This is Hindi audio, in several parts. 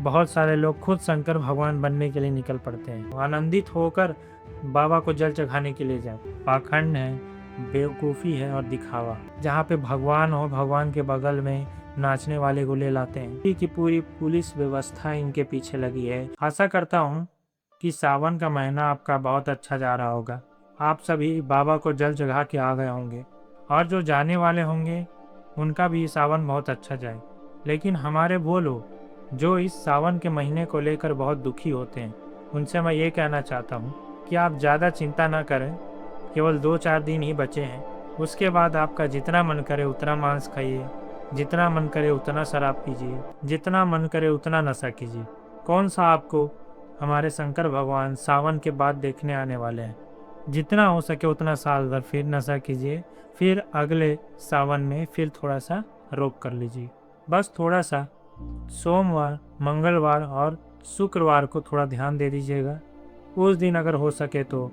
बहुत सारे लोग खुद शंकर भगवान बनने के लिए निकल पड़ते हैं, आनंदित होकर बाबा को जल चढ़ाने के लिए जाते। पाखंड है, बेवकूफ़ी है और दिखावा। जहाँ पे भगवान हो, भगवान के बगल में नाचने वाले को ले लाते हैं। कि पूरी पुलिस व्यवस्था इनके पीछे लगी है। आशा करता हूँ कि सावन का महीना आपका बहुत अच्छा जा रहा होगा। आप सभी बाबा को जल चढ़ा के आ गए होंगे, और जो जाने वाले होंगे उनका भी सावन बहुत अच्छा जाए। लेकिन हमारे वो लोग जो इस सावन के महीने को लेकर बहुत दुखी होते हैं, उनसे मैं ये कहना चाहता हूँ कि आप ज़्यादा चिंता ना करें। केवल 2-4 दिन ही बचे हैं। उसके बाद आपका जितना मन करे उतना मांस खाइए, जितना मन करे उतना शराब पीजिए, जितना मन करे उतना नशा कीजिए। कौन सा आपको हमारे शंकर भगवान सावन के बाद देखने आने वाले हैं। जितना हो सके उतना साल भर फिर नशा कीजिए, फिर अगले सावन में फिर थोड़ा सा रोक कर लीजिए। बस थोड़ा सा सोमवार, मंगलवार और शुक्रवार को थोड़ा ध्यान दे दीजिएगा। उस दिन अगर हो सके तो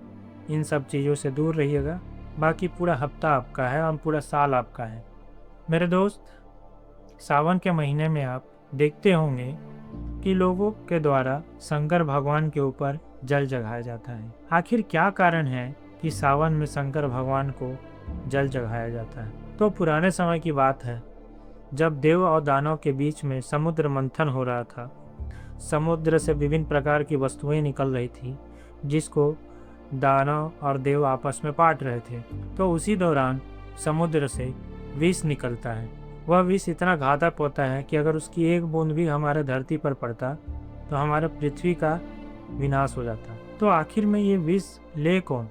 इन सब चीज़ों से दूर रहिएगा। बाकी पूरा हफ्ता आपका है और पूरा साल आपका है। मेरे दोस्त, सावन के महीने में आप देखते होंगे कि लोगों के द्वारा शंकर भगवान के ऊपर जल चढ़ाया जाता है। आखिर क्या कारण है कि सावन में शंकर भगवान को जल चढ़ाया जाता है? तो पुराने समय की बात है, जब देव और दानव के बीच में समुद्र मंथन हो रहा था। समुद्र से विभिन्न प्रकार की वस्तुएं निकल रही थी, जिसको दानव और देव आपस में बांट रहे थे। तो उसी दौरान समुद्र से विष निकलता है। वह विष इतना घातक होता है कि अगर उसकी एक बूंद भी हमारे धरती पर पड़ता तो हमारे पृथ्वी का विनाश हो जाता। तो आखिर में ये विष ले कौन?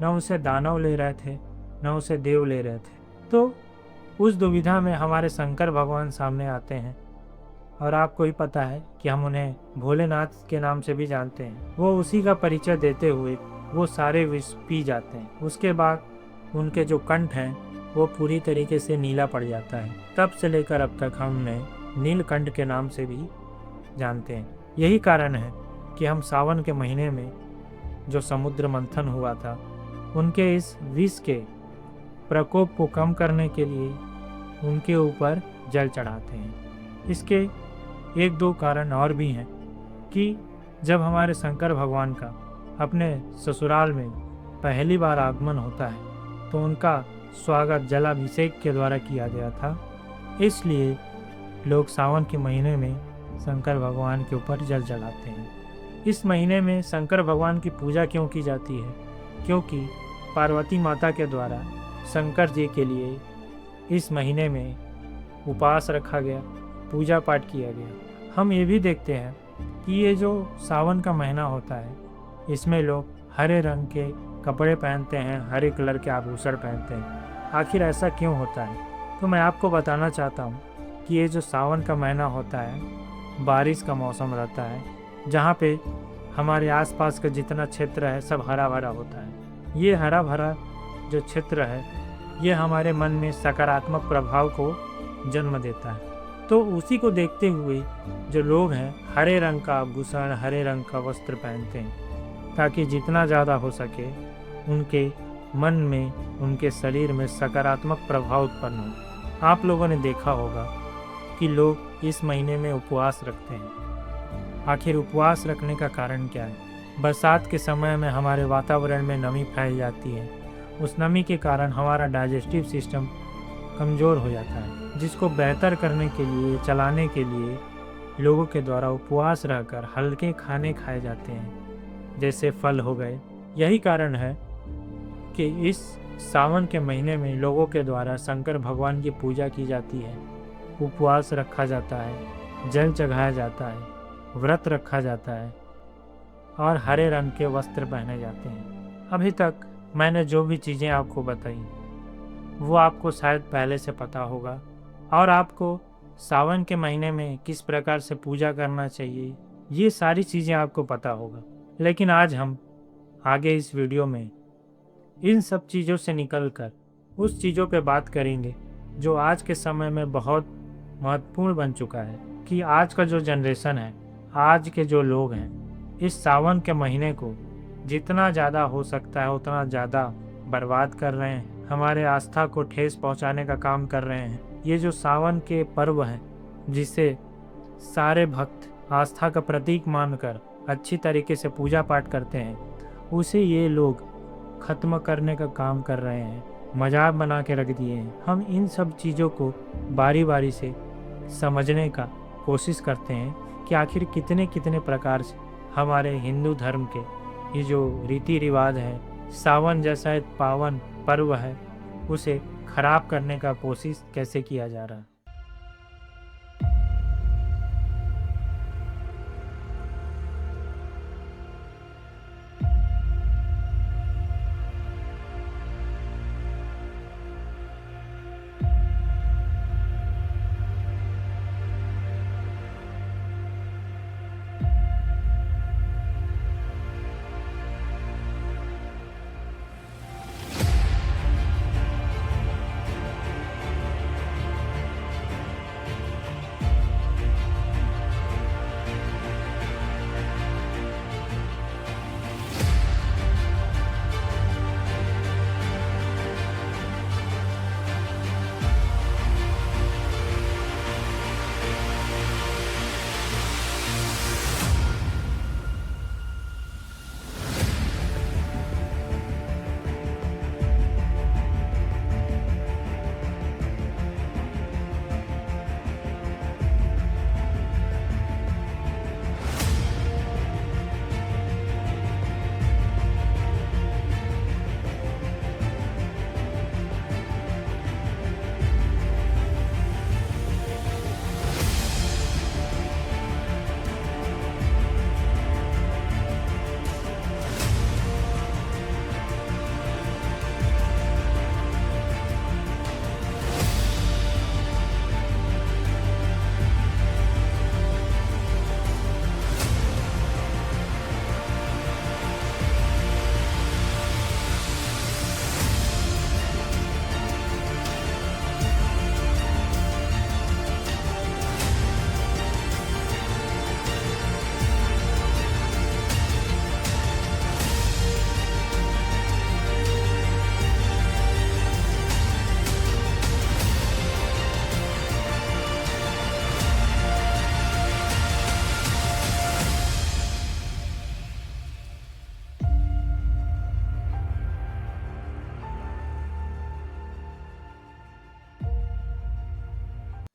न उसे दानव ले रहे थे, न उसे देव ले रहे थे। तो उस दुविधा में हमारे शंकर भगवान सामने आते हैं, और आपको ही पता है कि हम उन्हें भोलेनाथ के नाम से भी जानते हैं। वो उसी का परिचय देते हुए वो सारे विष पी जाते हैं। उसके बाद उनके जो कंठ हैं वो पूरी तरीके से नीला पड़ जाता है। तब से लेकर अब तक हम उन्हें नीलकंठ के नाम से भी जानते हैं। यही कारण है कि हम सावन के महीने में जो समुद्र मंथन हुआ था, उनके इस विष के प्रकोप को कम करने के लिए उनके ऊपर जल चढ़ाते हैं। इसके 1-2 कारण और भी हैं कि जब हमारे शंकर भगवान का अपने ससुराल में पहली बार आगमन होता है तो उनका स्वागत जलाभिषेक के द्वारा किया गया था। इसलिए लोग सावन के महीने में शंकर भगवान के ऊपर जल चढ़ाते हैं। इस महीने में शंकर भगवान की पूजा क्यों की जाती है? क्योंकि पार्वती माता के द्वारा शंकर जी के लिए इस महीने में उपवास रखा गया, पूजा पाठ किया गया। हम ये भी देखते हैं कि ये जो सावन का महीना होता है, इसमें लोग हरे रंग के कपड़े पहनते हैं, हरे कलर के आभूषण पहनते हैं। आखिर ऐसा क्यों होता है? तो मैं आपको बताना चाहता हूँ कि ये जो सावन का महीना होता है, बारिश का मौसम रहता है, जहाँ पे हमारे आसपास का जितना क्षेत्र है सब हरा भरा होता है। ये हरा भरा जो क्षेत्र है, ये हमारे मन में सकारात्मक प्रभाव को जन्म देता है। तो उसी को देखते हुए जो लोग हैं हरे रंग का आभूषण, हरे रंग का वस्त्र पहनते हैं, ताकि जितना ज़्यादा हो सके उनके मन में, उनके शरीर में सकारात्मक प्रभाव उत्पन्न हो। आप लोगों ने देखा होगा कि लोग इस महीने में उपवास रखते हैं। आखिर उपवास रखने का कारण क्या है? बरसात के समय में हमारे वातावरण में नमी फैल जाती है। उस नमी के कारण हमारा डाइजेस्टिव सिस्टम कमज़ोर हो जाता है, जिसको बेहतर करने के लिए, चलाने के लिए लोगों के द्वारा उपवास रहकर हल्के खाने खाए जाते हैं, जैसे फल हो गए। यही कारण है कि इस सावन के महीने में लोगों के द्वारा शंकर भगवान की पूजा की जाती है, उपवास रखा जाता है, जल चढ़ाया जाता है, व्रत रखा जाता है और हरे रंग के वस्त्र पहने जाते हैं। अभी तक मैंने जो भी चीज़ें आपको बताई वो आपको शायद पहले से पता होगा, और आपको सावन के महीने में किस प्रकार से पूजा करना चाहिए ये सारी चीज़ें आपको पता होगा। लेकिन आज हम आगे इस वीडियो में इन सब चीज़ों से निकलकर उस चीज़ों पे बात करेंगे जो आज के समय में बहुत महत्वपूर्ण बन चुका है। कि आज का जो जनरेशन है, आज के जो लोग हैं, इस सावन के महीने को जितना ज़्यादा हो सकता है उतना ज़्यादा बर्बाद कर रहे हैं, हमारे आस्था को ठेस पहुंचाने का काम कर रहे हैं। ये जो सावन के पर्व हैं, जिसे सारे भक्त आस्था का प्रतीक मानकर अच्छी तरीके से पूजा पाठ करते हैं, उसे ये लोग खत्म करने का काम कर रहे हैं, मजाक बना के रख दिए हैं। हम इन सब चीज़ों को बारी बारी से समझने का कोशिश करते हैं कि आखिर कितने कितने प्रकार से हमारे हिंदू धर्म के ये जो रीति रिवाज है, सावन जैसा एक पावन पर्व है, उसे खराब करने का कोशिश कैसे किया जा रहा है।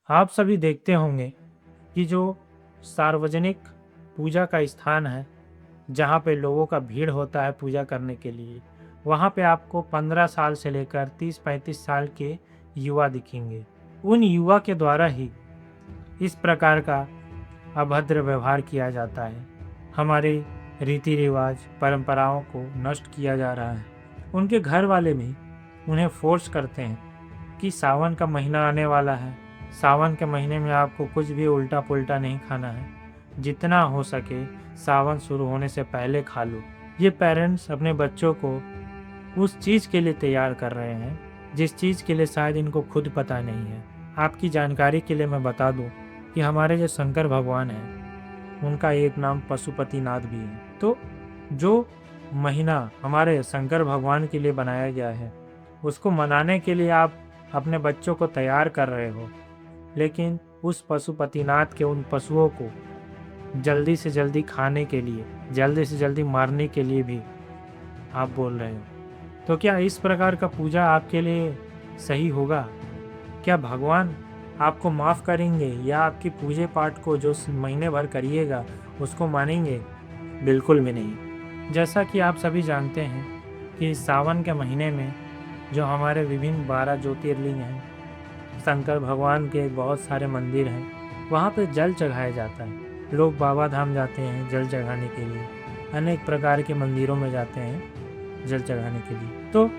आप सभी देखते होंगे कि जो सार्वजनिक पूजा का स्थान है, जहाँ पे लोगों का भीड़ होता है पूजा करने के लिए, वहाँ पे आपको 15 साल से लेकर 30-35 साल के युवा दिखेंगे। उन युवा के द्वारा ही इस प्रकार का अभद्र व्यवहार किया जाता है, हमारे रीति रिवाज परंपराओं को नष्ट किया जा रहा है। उनके घर वाले भी उन्हें फोर्स करते हैं कि सावन का महीना आने वाला है, सावन के महीने में आपको कुछ भी उल्टा पुल्टा नहीं खाना है, जितना हो सके सावन शुरू होने से पहले खा लो। ये पेरेंट्स अपने बच्चों को उस चीज़ के लिए तैयार कर रहे हैं जिस चीज़ के लिए शायद इनको खुद पता नहीं है। आपकी जानकारी के लिए मैं बता दूं कि हमारे जो शंकर भगवान हैं, उनका एक नाम पशुपतिनाथ भी है। तो जो महीना हमारे शंकर भगवान के लिए बनाया गया है, उसको मनाने के लिए आप अपने बच्चों को तैयार कर रहे हो, लेकिन उस पशुपतिनाथ के उन पशुओं को जल्दी से जल्दी खाने के लिए, जल्दी से जल्दी मारने के लिए भी आप बोल रहे हो। तो क्या इस प्रकार का पूजा आपके लिए सही होगा? क्या भगवान आपको माफ़ करेंगे या आपकी पूजे पाठ को जो महीने भर करिएगा उसको मानेंगे? बिल्कुल भी नहीं। जैसा कि आप सभी जानते हैं कि सावन के महीने में जो हमारे विभिन्न 12 ज्योतिर्लिंग हैं, शंकर भगवान के बहुत सारे मंदिर हैं, वहाँ पे जल चढ़ाया जाता है। लोग बाबा धाम जाते हैं जल चढ़ाने के लिए, अनेक प्रकार के मंदिरों में जाते हैं जल चढ़ाने के लिए। तो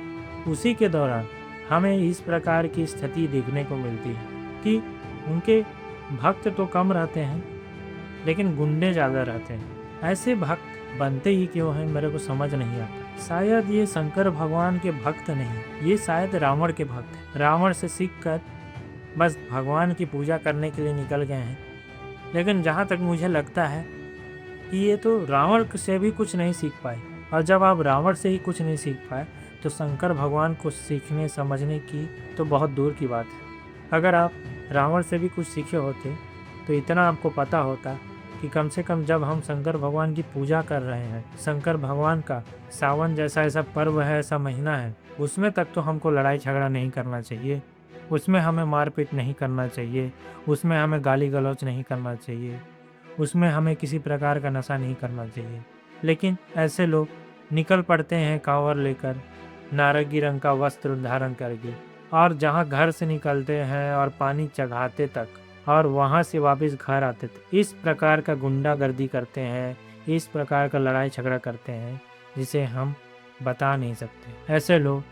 उसी के दौरान हमें इस प्रकार की स्थिति देखने को मिलती है कि उनके भक्त तो कम रहते हैं लेकिन गुंडे ज़्यादा रहते हैं। ऐसे भक्त बनते ही क्यों हैं, मेरे को समझ नहीं आता। शायद ये शंकर भगवान के भक्त नहीं, ये शायद रावण के भक्त हैं। रावण से सीख कर बस भगवान की पूजा करने के लिए निकल गए हैं। लेकिन जहाँ तक मुझे लगता है कि ये तो रावण से भी कुछ नहीं सीख पाए, और जब आप रावण से ही कुछ नहीं सीख पाए तो शंकर भगवान को सीखने समझने की तो बहुत दूर की बात है। अगर आप रावण से भी कुछ सीखे होते तो इतना आपको पता होता कि कम से कम जब हम शंकर भगवान की पूजा कर रहे हैं, शंकर भगवान का सावन जैसा ऐसा पर्व है, ऐसा महीना है, उसमें तक तो हमको लड़ाई झगड़ा नहीं करना चाहिए, उसमें हमें मारपीट नहीं करना चाहिए, उसमें हमें गाली गलौज नहीं करना चाहिए, उसमें हमें किसी प्रकार का नशा नहीं करना चाहिए। लेकिन ऐसे लोग निकल पड़ते हैं कांवर लेकर, नारंगी रंग का वस्त्र धारण करके, और जहाँ घर से निकलते हैं और पानी चढ़ाते तक और वहाँ से वापस घर आते थे, इस प्रकार का गुंडागर्दी करते हैं, इस प्रकार का लड़ाई झगड़ा करते हैं जिसे हम बता नहीं सकते। ऐसे लोग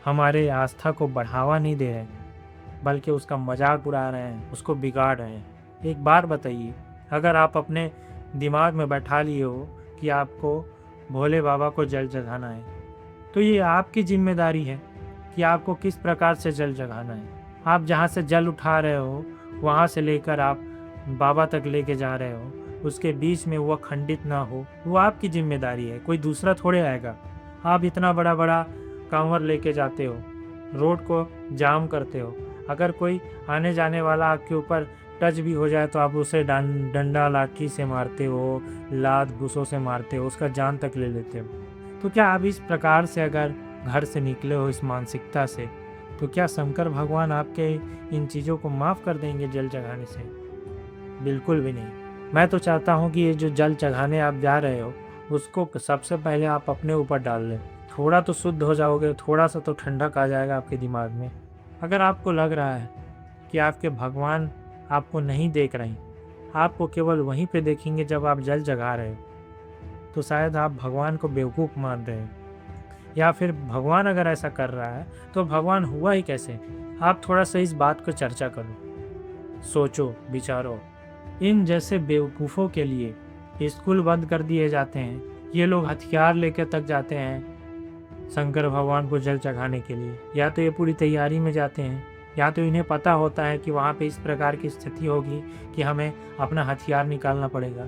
हमारे आस्था को बढ़ावा नहीं दे रहे हैं, बल्कि उसका मजाक उड़ा रहे हैं, उसको बिगाड़ रहे हैं। एक बार बताइए, अगर आप अपने दिमाग में बैठा लिए हो कि आपको भोले बाबा को जल चढ़ाना है, तो ये आपकी जिम्मेदारी है कि आपको किस प्रकार से जल चढ़ाना है। आप जहाँ से जल उठा रहे हो, वहाँ से लेकर आप बाबा तक लेके जा रहे हो, उसके बीच में वह खंडित ना हो, वो आपकी जिम्मेदारी है, कोई दूसरा थोड़े आएगा। आप इतना बड़ा बड़ा कांवर लेके जाते हो, रोड को जाम करते हो, अगर कोई आने जाने वाला आपके ऊपर टच भी हो जाए तो आप उसे डंडा लाठी से मारते हो, लात घूंसों से मारते हो, उसका जान तक ले लेते हो। तो क्या आप इस प्रकार से अगर घर से निकले हो इस मानसिकता से, तो क्या शंकर भगवान आपके इन चीज़ों को माफ़ कर देंगे जल चढ़ाने से? बिल्कुल भी नहीं। मैं तो चाहता हूँ कि ये जो जल चढ़ाने आप जा रहे हो, उसको सबसे पहले आप अपने ऊपर डाल लें। थोड़ा तो शुद्ध हो जाओगे, थोड़ा सा तो ठंडक आ जाएगा आपके दिमाग में। अगर आपको लग रहा है कि आपके भगवान आपको नहीं देख रहे, आपको केवल वहीं पे देखेंगे जब आप जल जगा रहे हो, तो शायद आप भगवान को बेवकूफ़ मान रहे हो। या फिर भगवान अगर ऐसा कर रहा है तो भगवान हुआ ही कैसे? आप थोड़ा सा इस बात को चर्चा करो, सोचो, विचारो। इन जैसे बेवकूफ़ों के लिए स्कूल बंद कर दिए जाते हैं, ये लोग हथियार लेकर तक जाते हैं शंकर भगवान को जल चढ़ाने के लिए। या तो ये पूरी तैयारी में जाते हैं, या तो इन्हें पता होता है कि वहाँ पे इस प्रकार की स्थिति होगी कि हमें अपना हथियार निकालना पड़ेगा।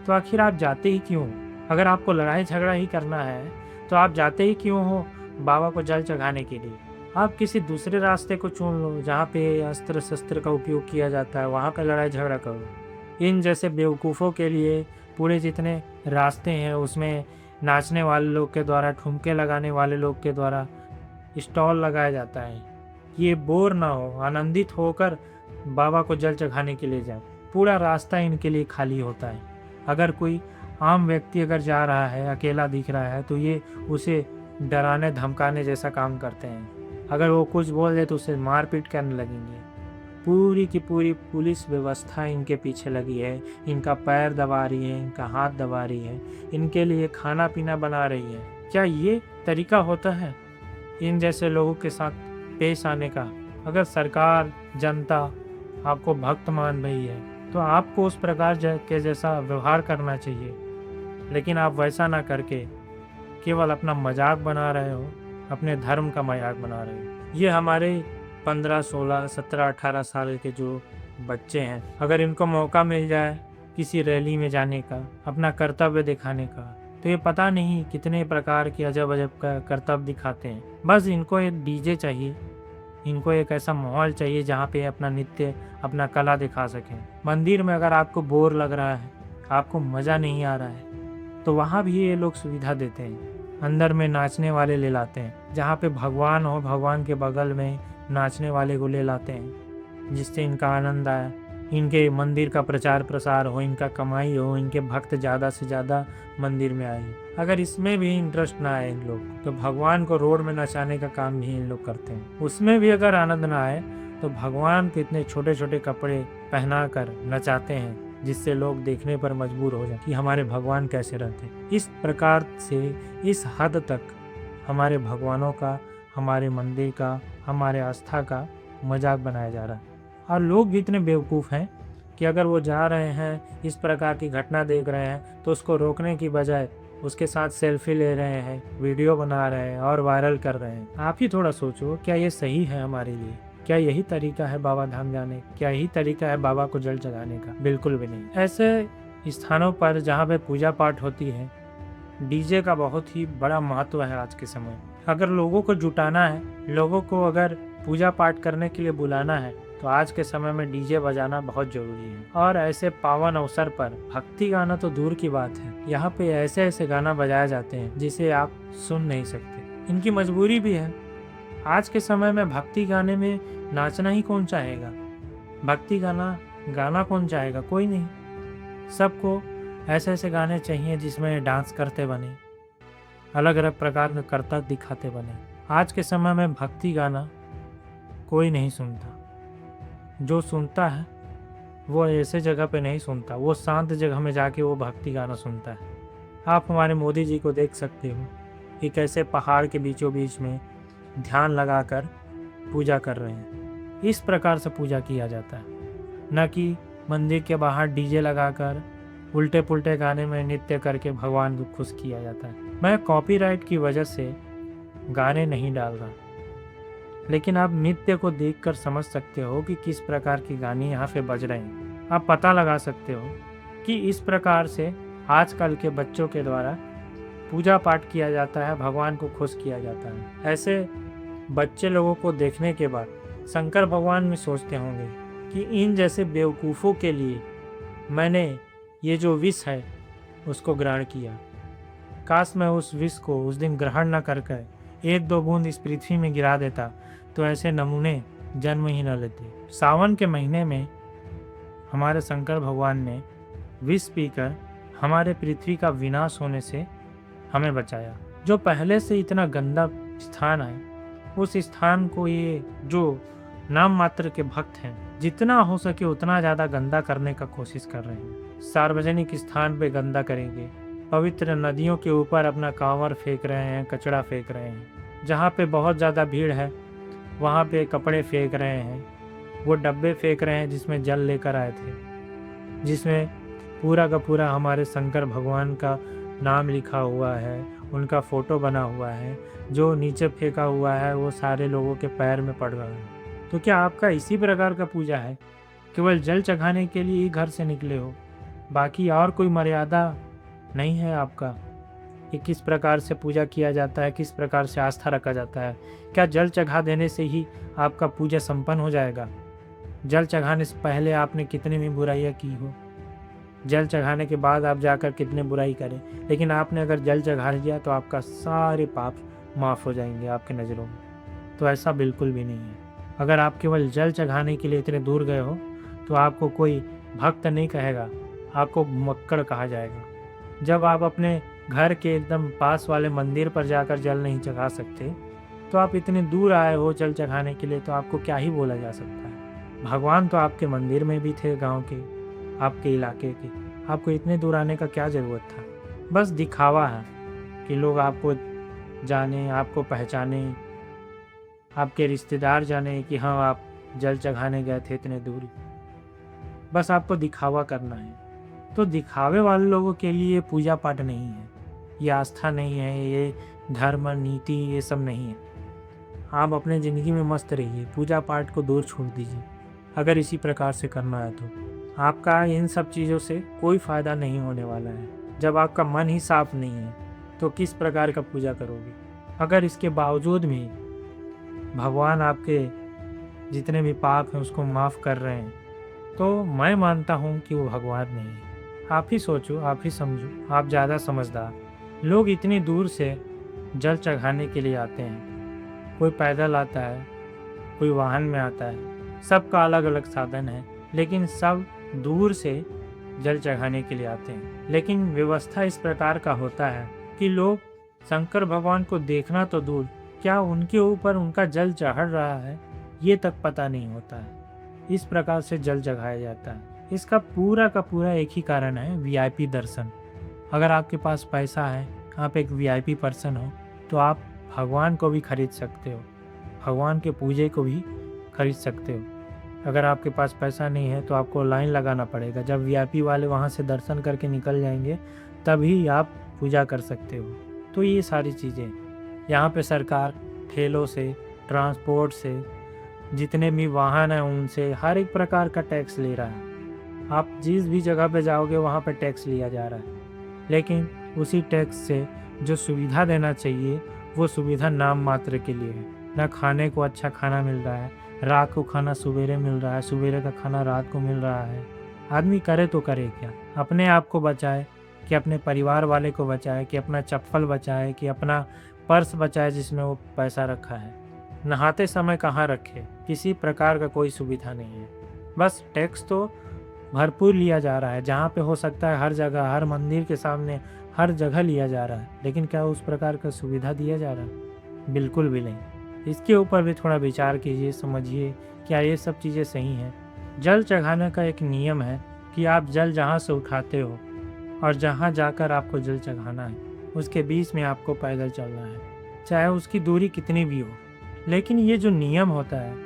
तो आखिर आप जाते ही क्यों? अगर आपको लड़ाई झगड़ा ही करना है तो आप जाते ही क्यों हो बाबा को जल चढ़ाने के लिए? आप किसी दूसरे रास्ते को चुन लो जहाँ पे अस्त्र शस्त्र का उपयोग किया जाता है, वहाँ पे लड़ाई झगड़ा करो। इन जैसे बेवकूफ़ों के लिए पूरे जितने रास्ते हैं उसमें नाचने वाले लोग के द्वारा, ठुमके लगाने वाले लोग के द्वारा स्टॉल लगाया जाता है। ये बोर ना हो, आनंदित होकर बाबा को जल चढ़ाने के लिए जाए। पूरा रास्ता इनके लिए खाली होता है। अगर कोई आम व्यक्ति अगर जा रहा है, अकेला दिख रहा है, तो ये उसे डराने धमकाने जैसा काम करते हैं। अगर वो कुछ बोल दे तो उसे मारपीट करने लगेंगे। पूरी की पूरी पुलिस व्यवस्था इनके पीछे लगी है, इनका पैर दबा रही है, इनका हाथ दबा रही है, इनके लिए खाना पीना बना रही है। क्या ये तरीका होता है इन जैसे लोगों के साथ पेश आने का? अगर सरकार, जनता आपको भक्त मान रही है तो आपको उस प्रकार के जैसा व्यवहार करना चाहिए, लेकिन आप वैसा ना करके केवल अपना मजाक बना रहे हो, अपने धर्म का मजाक बना रहे हो। ये हमारे 15, 16, 17, 18 साल के जो बच्चे हैं, अगर इनको मौका मिल जाए किसी रैली में जाने का, अपना कर्तव्य दिखाने का, तो ये पता नहीं कितने प्रकार के अजब अजब का कर्तव्य दिखाते हैं। बस इनको एक डीजे चाहिए, इनको एक ऐसा माहौल चाहिए जहाँ पे अपना नृत्य, अपना कला दिखा सकें। मंदिर में अगर आपको बोर लग रहा है, आपको मज़ा नहीं आ रहा है, तो वहाँ भी ये लोग सुविधा देते हैं। अंदर में नाचने वाले ले लाते हैं, जहाँ पे भगवान हो, भगवान के बगल में नाचने वाले को ले लाते हैं, जिससे इनका आनंद आए, इनके मंदिर का प्रचार प्रसार हो, इनका कमाई हो, इनके भक्त ज़्यादा से ज़्यादा मंदिर में आए। अगर इसमें भी इंटरेस्ट ना आए इन लोग, तो भगवान को रोड में नचाने का काम भी इन लोग करते हैं। उसमें भी अगर आनंद ना आए तो भगवान को इतने छोटे छोटे कपड़े पहना कर नचाते हैं, जिससे लोग देखने पर मजबूर हो जाए कि हमारे भगवान कैसे रहते हैं। इस प्रकार से इस हद तक हमारे भगवानों का, हमारे मंदिर का, हमारे आस्था का मजाक बनाया जा रहा है। और लोग भी इतने बेवकूफ़ हैं कि अगर वो जा रहे हैं, इस प्रकार की घटना देख रहे हैं, तो उसको रोकने की बजाय उसके साथ सेल्फी ले रहे हैं, वीडियो बना रहे हैं और वायरल कर रहे हैं। आप ही थोड़ा सोचो, क्या ये सही है हमारे लिए? क्या यही तरीका है बाबा धाम जाने? क्या यही तरीका है बाबा को जल चढ़ाने का? बिल्कुल भी नहीं। ऐसे स्थानों पर जहाँ पे पूजा पाठ होती है, डीजे का बहुत ही बड़ा महत्व है आज के समय। अगर लोगों को जुटाना है, लोगों को अगर पूजा पाठ करने के लिए बुलाना है, तो आज के समय में डीजे बजाना बहुत जरूरी है। और ऐसे पावन अवसर पर भक्ति गाना तो दूर की बात है, यहाँ पे ऐसे ऐसे गाना बजाए जाते हैं जिसे आप सुन नहीं सकते। इनकी मजबूरी भी है। आज के समय में भक्ति गाने में नाचना ही कौन चाहेगा, भक्ति गाना गाना कौन चाहेगा, कोई नहीं। सबको ऐसे ऐसे गाने चाहिए जिसमें डांस करते बने, अलग अलग प्रकार के करतब दिखाते बने। आज के समय में भक्ति गाना कोई नहीं सुनता। जो सुनता है वो ऐसे जगह पे नहीं सुनता, वो शांत जगह में जाके वो भक्ति गाना सुनता है। आप हमारे मोदी जी को देख सकते हो कि कैसे पहाड़ के बीचों बीच में ध्यान लगाकर पूजा कर रहे हैं। इस प्रकार से पूजा किया जाता है, न कि मंदिर के बाहर डीजे लगाकर उल्टे पुल्टे गाने में नृत्य करके भगवान को खुश किया जाता है। मैं कॉपीराइट की वजह से गाने नहीं डाल रहा, लेकिन आप नृत्य को देखकर समझ सकते हो कि किस प्रकार की गाने यहाँ पे बज रहे हैं। आप पता लगा सकते हो कि इस प्रकार से आजकल के बच्चों के द्वारा पूजा पाठ किया जाता है, भगवान को खुश किया जाता है। ऐसे बच्चे लोगों को देखने के बाद शंकर भगवान में सोचते होंगे कि इन जैसे बेवकूफ़ों के लिए मैंने ये जो विष है उसको ग्रहण किया। काश मैं उस विष को उस दिन ग्रहण न करके एक दो बूंद इस पृथ्वी में गिरा देता तो ऐसे नमूने जन्म ही न लेते। सावन के महीने में हमारे शंकर भगवान ने विष पीकर हमारे पृथ्वी का विनाश होने से हमें बचाया। जो पहले से इतना गंदा स्थान है, उस स्थान को ये जो नाम मात्र के भक्त हैं जितना हो सके उतना ज़्यादा गंदा करने का कोशिश कर रहे हैं। सार्वजनिक स्थान पे गंदा करेंगे, पवित्र नदियों के ऊपर अपना कांवर फेंक रहे हैं, कचरा फेंक रहे हैं। जहाँ पे बहुत ज़्यादा भीड़ है वहाँ पे कपड़े फेंक रहे हैं, वो डब्बे फेंक रहे हैं जिसमें जल लेकर आए थे, जिसमें पूरा का पूरा हमारे शंकर भगवान का नाम लिखा हुआ है, उनका फ़ोटो बना हुआ है। जो नीचे फेंका हुआ है वो सारे लोगों के पैर में पड़ रहा है। तो क्या आपका इसी प्रकार का पूजा है? केवल जल चढ़ाने के लिए ही घर से निकले हो, बाकी और कोई मर्यादा नहीं है आपका कि किस प्रकार से पूजा किया जाता है, किस प्रकार से आस्था रखा जाता है? क्या जल चढ़ा देने से ही आपका पूजा संपन्न हो जाएगा? जल चढ़ाने से पहले आपने कितनी भी बुराइयाँ की हो, जल चढ़ाने के बाद आप जाकर कितने बुराई करें, लेकिन आपने अगर जल चढ़ा दिया तो आपका सारे पाप माफ़ हो जाएंगे आपके नज़रों में। तो ऐसा बिल्कुल भी नहीं है। अगर आप केवल जल चढ़ाने के लिए इतने दूर गए हो तो आपको कोई भक्त नहीं कहेगा, आपको मक्कड़ कहा जाएगा। जब आप अपने घर के एकदम पास वाले मंदिर पर जाकर जल नहीं चढ़ा सकते तो आप इतने दूर आए हो जल चढ़ाने के लिए, तो आपको क्या ही बोला जा सकता है? भगवान तो आपके मंदिर में भी थे, गांव के, आपके इलाके के। आपको इतने दूर आने का क्या ज़रूरत था? बस दिखावा है कि लोग आपको जाने, आपको पहचाने, आपके रिश्तेदार जाने कि हाँ आप जल चढ़ाने गए थे इतने दूर। बस आपको दिखावा करना है। तो दिखावे वाले लोगों के लिए पूजा पाठ नहीं है, ये आस्था नहीं है, ये धर्म नीति ये सब नहीं है। आप अपने ज़िंदगी में मस्त रहिए, पूजा पाठ को दूर छोड़ दीजिए। अगर इसी प्रकार से करना है तो आपका इन सब चीज़ों से कोई फ़ायदा नहीं होने वाला है। जब आपका मन ही साफ नहीं है तो किस प्रकार का पूजा करोगे? अगर इसके बावजूद भी भगवान आपके जितने भी पाप हैं उसको माफ़ कर रहे हैं तो मैं मानता हूँ कि वो भगवान नहीं है। आप ही सोचो, आप ही समझो, आप ज़्यादा समझदार। लोग इतनी दूर से जल चढ़ाने के लिए आते हैं, कोई पैदल आता है, कोई वाहन में आता है, सबका अलग अलग साधन है, लेकिन सब दूर से जल चढ़ाने के लिए आते हैं। लेकिन व्यवस्था इस प्रकार का होता है कि लोग शंकर भगवान को देखना तो दूर, क्या उनके ऊपर उनका जल चढ़ रहा है ये तक पता नहीं होता है। इस प्रकार से जल चढ़ाया जाता है। इसका पूरा का पूरा एक ही कारण है, वीआईपी दर्शन। अगर आपके पास पैसा है, आप एक वीआईपी पर्सन हो, तो आप भगवान को भी खरीद सकते हो, भगवान के पूजे को भी खरीद सकते हो। अगर आपके पास पैसा नहीं है तो आपको लाइन लगाना पड़ेगा। जब वीआईपी वाले वहाँ से दर्शन करके निकल जाएंगे तभी आप पूजा कर सकते हो। तो ये सारी चीज़ें यहाँ पे सरकार ठेलों से, ट्रांसपोर्ट से, जितने भी वाहन हैं उनसे हर एक प्रकार का टैक्स ले रहा है। आप जिस भी जगह पे जाओगे वहाँ पे टैक्स लिया जा रहा है, लेकिन उसी टैक्स से जो सुविधा देना चाहिए वो सुविधा नाम मात्र के लिए है। ना खाने को अच्छा खाना मिल रहा है, रात को खाना सवेरे मिल रहा है, सवेरे का खाना रात को मिल रहा है। आदमी करे तो करे क्या? अपने आप को बचाए कि अपने परिवार वाले को बचाए, कि अपना चप्पल बचाए, कि अपना पर्स बचाए जिसमें वो पैसा रखा है। नहाते समय कहाँ रखे? किसी प्रकार का कोई सुविधा नहीं है। बस टैक्स तो भरपूर लिया जा रहा है, जहाँ पे हो सकता है हर जगह, हर मंदिर के सामने, हर जगह लिया जा रहा है। लेकिन क्या उस प्रकार का सुविधा दिया जा रहा है? बिल्कुल भी नहीं। इसके ऊपर भी थोड़ा विचार कीजिए, समझिए क्या ये सब चीज़ें सही हैं। जल चढ़ाने का एक नियम है कि आप जल जहाँ से उठाते हो और जहाँ जाकर आपको जल चढ़ाना है, उसके बीच में आपको पैदल चलना है, चाहे उसकी दूरी कितनी भी हो। लेकिन ये जो नियम होता है,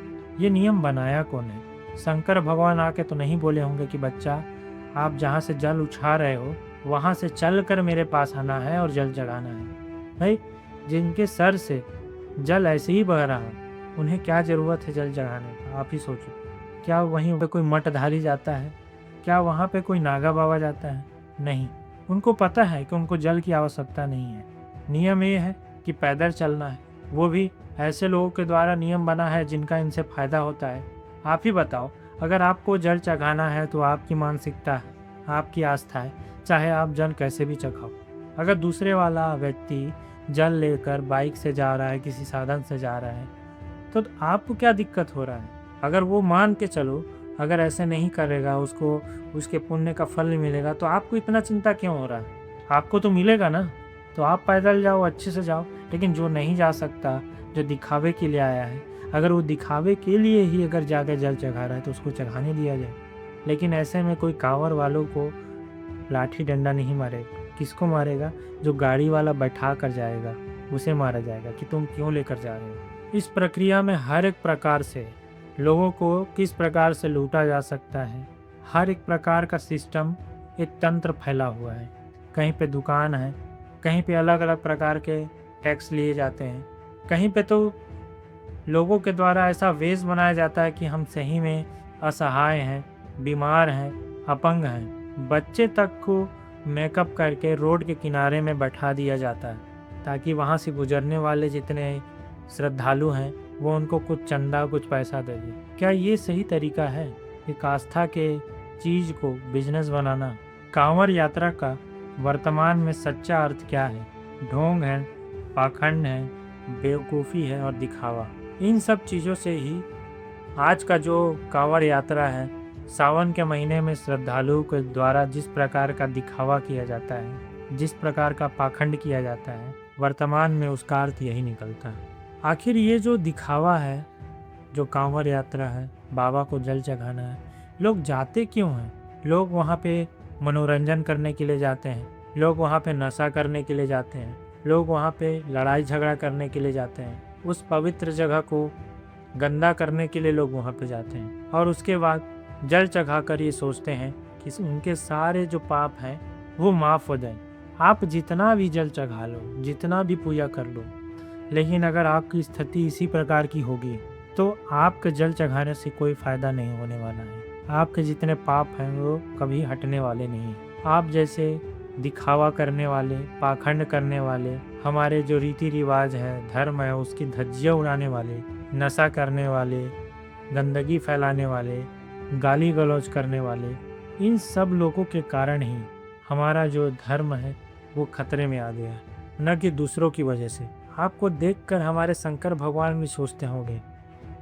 ये नियम बनाया कौन है? शंकर भगवान आके तो नहीं बोले होंगे कि बच्चा आप जहाँ से जल उठा रहे हो वहाँ से चल कर मेरे पास आना है और जल चढ़ाना है। भाई, जिनके सर से जल ऐसे ही बह रहा है, उन्हें क्या ज़रूरत है जल चढ़ाने का? आप ही सोचो। क्या वहीं पे कोई मठधारी जाता है? क्या वहाँ पे कोई नागा बाबा जाता है? नहीं। उनको पता है कि उनको जल की आवश्यकता नहीं है। नियम ये है कि पैदल चलना है, वो भी ऐसे लोगों के द्वारा नियम बना है जिनका इनसे फ़ायदा होता है। आप ही बताओ, अगर आपको जल चढ़ाना है तो आपकी मानसिकता है, आपकी आस्था है, चाहे आप जल कैसे भी चढ़ाओ। अगर दूसरे वाला व्यक्ति जल लेकर बाइक से जा रहा है, किसी साधन से जा रहा है, तो आपको क्या दिक्कत हो रहा है? अगर वो मान के चलो, अगर ऐसे नहीं करेगा, उसको उसके पुण्य का फल नहीं मिलेगा, तो आपको इतना चिंता क्यों हो रहा है? आपको तो मिलेगा ना। तो आप पैदल जाओ, अच्छे से जाओ। लेकिन जो नहीं जा सकता, जो दिखावे के लिए आया है, अगर वो दिखावे के लिए ही अगर जाकर जल चढ़ा रहा है तो उसको चढ़ाने दिया जाए। लेकिन ऐसे में कोई कांवड़ वालों को लाठी डंडा नहीं मारेगा। किसको मारेगा? जो गाड़ी वाला बैठा कर जाएगा, उसे मारा जाएगा कि तुम क्यों लेकर जा रहे हो। इस प्रक्रिया में हर एक प्रकार से लोगों को किस प्रकार से लूटा जा सकता है, हर एक प्रकार का सिस्टम, एक तंत्र फैला हुआ है। कहीं पे दुकान है, कहीं पे अलग अलग प्रकार के टैक्स लिए जाते हैं, कहीं पे तो लोगों के द्वारा ऐसा वेश बनाया जाता है कि हम सही में असहाय हैं, बीमार हैं, अपंग हैं। बच्चे तक को मेकअप करके रोड के किनारे में बैठा दिया जाता है ताकि वहाँ से गुजरने वाले जितने श्रद्धालु हैं वो उनको कुछ चंदा, कुछ पैसा दे दें। क्या ये सही तरीका है? एक आस्था के चीज़ को बिजनेस बनाना। कांवड़ यात्रा का वर्तमान में सच्चा अर्थ क्या है? ढोंग है, पाखंड है, बेवकूफ़ी है और दिखावा। इन सब चीज़ों से ही आज का जो कांवड़ यात्रा है, सावन के महीने में श्रद्धालुओं के द्वारा जिस प्रकार का दिखावा किया जाता है, जिस प्रकार का पाखंड किया जाता है, वर्तमान में उसका अर्थ यही निकलता है। आखिर ये जो दिखावा है, जो कांवड़ यात्रा है, बाबा को जल चढ़ाना है, लोग जाते क्यों हैं? लोग वहाँ पे मनोरंजन करने के लिए जाते हैं, लोग वहाँ पे नशा करने के लिए जाते हैं, लोग वहाँ पे लड़ाई झगड़ा करने के लिए जाते हैं। उस पवित्र जगह को गंदा करने के लिए लोग वहाँ पे जाते हैं और उसके बाद जल चढ़ाकर ये सोचते हैं कि उनके सारे जो पाप हैं वो माफ़ हो जाएं। आप जितना भी जल चढ़ा लो, जितना भी पूजा कर लो, लेकिन अगर आपकी स्थिति इसी प्रकार की होगी तो आपके जल चढ़ाने से कोई फ़ायदा नहीं होने वाला है। आपके जितने पाप हैं वो कभी हटने वाले नहीं। आप जैसे दिखावा करने वाले, पाखंड करने वाले, हमारे जो रीति रिवाज है, धर्म है, उसकी धज्जियाँ उड़ाने वाले, नशा करने वाले, गंदगी फैलाने वाले, गाली गलौज करने वाले, इन सब लोगों के कारण ही हमारा जो धर्म है वो खतरे में आ गया है, न कि दूसरों की वजह से। आपको देखकर हमारे शंकर भगवान भी सोचते होंगे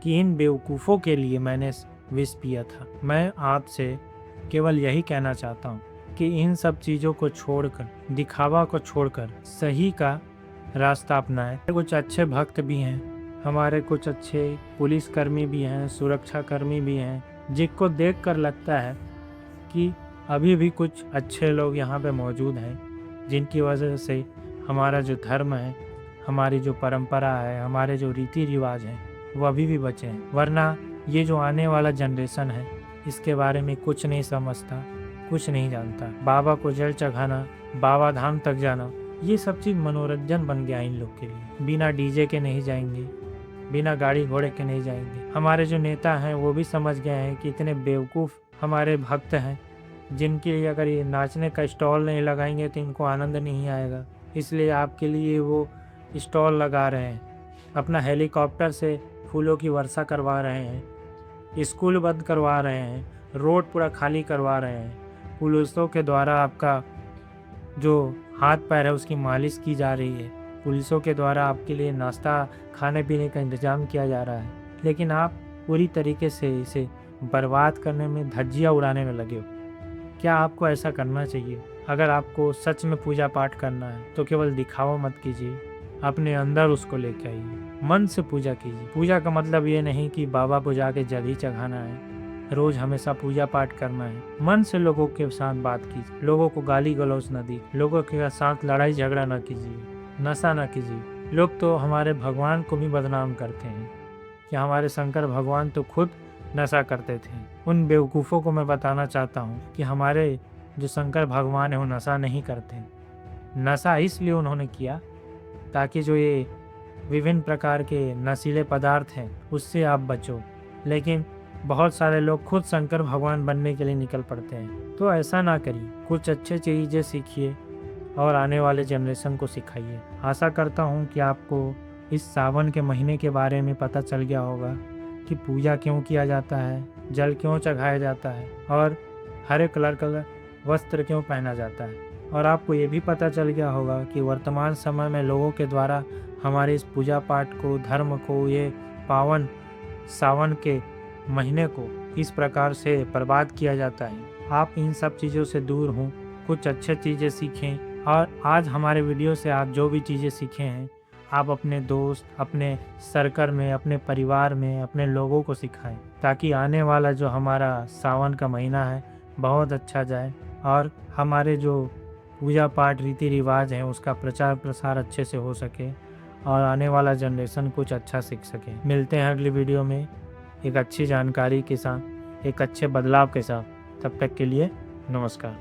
कि इन बेवकूफ़ों के लिए मैंने विष पिया था। मैं आपसे केवल यही कहना चाहता हूँ कि इन सब चीज़ों को छोड़कर, दिखावा को छोड़कर सही का रास्ता अपनाएं। कुछ अच्छे भक्त भी हैं, हमारे कुछ अच्छे पुलिसकर्मी भी हैं, सुरक्षाकर्मी भी हैं, जिनको देखकर लगता है कि अभी भी कुछ अच्छे लोग यहाँ पे मौजूद हैं, जिनकी वजह से हमारा जो धर्म है, हमारी जो परंपरा है, हमारे जो रीति रिवाज हैं वो अभी भी बचे हैं। वरना ये जो आने वाला जनरेशन है इसके बारे में कुछ नहीं समझता, कुछ नहीं जानता। बाबा को जल चढ़ाना, बाबा धाम तक जाना, ये सब चीज़ मनोरंजन बन गया इन लोग के लिए। बिना डीजे के नहीं जाएंगे, बिना गाड़ी घोड़े के नहीं जाएंगे। हमारे जो नेता हैं वो भी समझ गए हैं कि इतने बेवकूफ़ हमारे भक्त हैं जिनके लिए अगर ये नाचने का स्टॉल नहीं लगाएंगे तो इनको आनंद नहीं आएगा, इसलिए आपके लिए वो स्टॉल लगा रहे हैं। अपना हेलीकॉप्टर से फूलों की वर्षा करवा रहे हैं, स्कूल बंद करवा रहे हैं, रोड पूरा खाली करवा रहे हैं, पुलिसों के द्वारा आपका जो हाथ पैर है उसकी मालिश की जा रही है, पुलिसों के द्वारा आपके लिए नाश्ता खाने पीने का इंतजाम किया जा रहा है, लेकिन आप पूरी तरीके से इसे बर्बाद करने में, धज्जियाँ उड़ाने में लगे हो। क्या आपको ऐसा करना चाहिए? अगर आपको सच में पूजा पाठ करना है तो केवल दिखावा मत कीजिए, अपने अंदर उसको लेके आइए, मन से पूजा कीजिए। पूजा का मतलब ये नहीं कि बाबा को जाके जल ही चढ़ाना है, रोज हमेशा पूजा पाठ करना है। मन से लोगों के साथ बात कीजिए, लोगों को गाली गलौज न दी, लोगों के साथ लड़ाई झगड़ा न कीजिए, नशा न कीजिए। लोग तो हमारे भगवान को भी बदनाम करते हैं कि हमारे शंकर भगवान तो खुद नशा करते थे। उन बेवकूफ़ों को मैं बताना चाहता हूँ कि हमारे जो शंकर भगवान है वो नशा नहीं करते। नशा इसलिए उन्होंने किया ताकि जो ये विभिन्न प्रकार के नशीले पदार्थ हैं उससे आप बचो, लेकिन बहुत सारे लोग खुद शंकर भगवान बनने के लिए निकल पड़ते हैं। तो ऐसा ना करिए, कुछ अच्छे चीज़ें सीखिए और आने वाले जनरेशन को सिखाइए। आशा करता हूँ कि आपको इस सावन के महीने के बारे में पता चल गया होगा कि पूजा क्यों किया जाता है, जल क्यों चढ़ाया जाता है और हरे कलर का वस्त्र क्यों पहना जाता है। और आपको ये भी पता चल गया होगा कि वर्तमान समय में लोगों के द्वारा हमारे इस पूजा पाठ को, धर्म को, ये पावन सावन के महीने को इस प्रकार से बर्बाद किया जाता है। आप इन सब चीज़ों से दूर हों, कुछ अच्छे चीज़ें सीखें और आज हमारे वीडियो से आप जो भी चीज़ें सीखे हैं आप अपने दोस्त, अपने सर्कल में, अपने परिवार में, अपने लोगों को सिखाएं, ताकि आने वाला जो हमारा सावन का महीना है बहुत अच्छा जाए और हमारे जो पूजा पाठ रीति रिवाज हैं उसका प्रचार प्रसार अच्छे से हो सके और आने वाला जनरेशन कुछ अच्छा सीख सके। मिलते हैं अगली वीडियो में एक अच्छी जानकारी के साथ, एक अच्छे बदलाव के साथ। तब तक के लिए नमस्कार।